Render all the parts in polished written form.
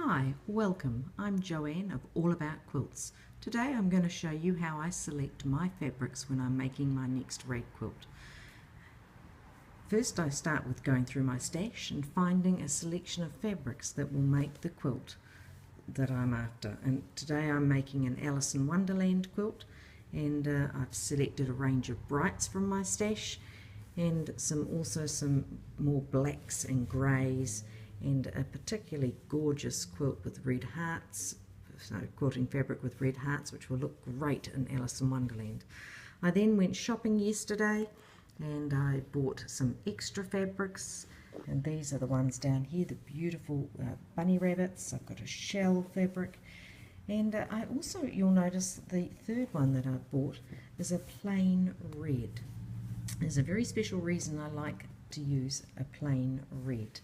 Hi, welcome. I'm Joanne of All About Quilts. Today I'm going to show you how I select my fabrics when I'm making my next rag quilt. First I start with going through my stash and finding a selection of fabrics that will make the quilt that I'm after. And today I'm making an Alice in Wonderland quilt, and I've selected a range of brights from my stash and also some more blacks and greys, and a particularly gorgeous quilt with red hearts, so quilting fabric with red hearts, which will look great in Alice in Wonderland. I then went shopping yesterday and I bought some extra fabrics, and these are the ones down here, the beautiful bunny rabbits. I've got a shell fabric, and I also, you'll notice the third one that I bought is a plain red. There's a very special reason I like to use a plain red.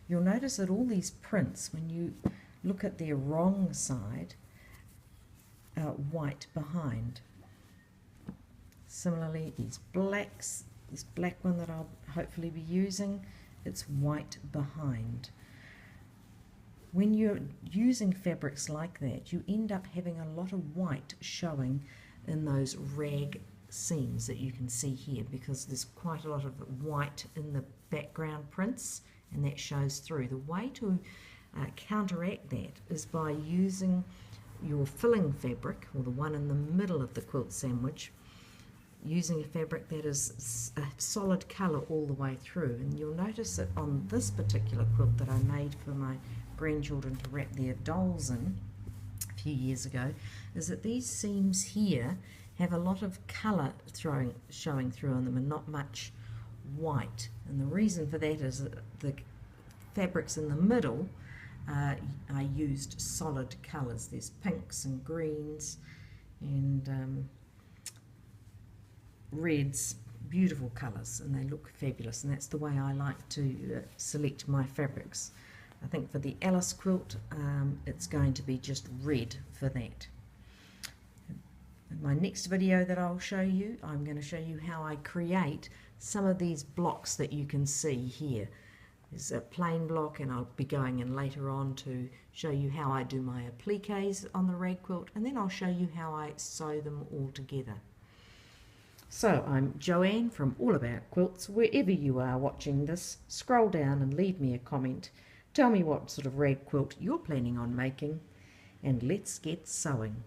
You'll notice that all these prints, when you look at their wrong side, are white behind. Similarly, these blacks, this black one that I'll hopefully be using, it's white behind. When you're using fabrics like that, you end up having a lot of white showing in those rag seams that you can see here, because there's quite a lot of white in the background prints, and that shows through. The way to counteract that is by using your filling fabric, or the one in the middle of the quilt sandwich, using a fabric that is a solid colour all the way through. And you'll notice that on this particular quilt that I made for my grandchildren to wrap their dolls in a few years ago, is that these seams here have a lot of colour showing through on them and not much white. And the reason for that is that the fabrics in the middle, I used solid colours. There's pinks and greens and reds, beautiful colours, and they look fabulous, and that's the way I like to select my fabrics. I think for the Alice quilt it's going to be just red for that. In my next video that I'll show you, I'm going to show you how I create some of these blocks that you can see here. There's a plain block, and I'll be going in later on to show you how I do my appliques on the rag quilt, and then I'll show you how I sew them all together. So I'm Joanne from All About Quilts. Wherever you are watching this, scroll down and leave me a comment. Tell me what sort of rag quilt you're planning on making, and let's get sewing.